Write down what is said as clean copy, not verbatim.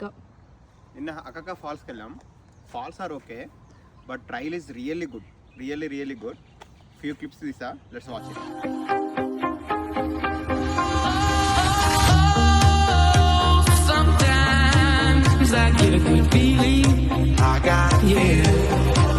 Go. నిన్న అకక ఫాల్స్కి వెళ్ళాం. Falls are okay, but trail is really good, really good. Few clips తీసా, let's watch it. Sometimes I get a good feeling I got, yeah.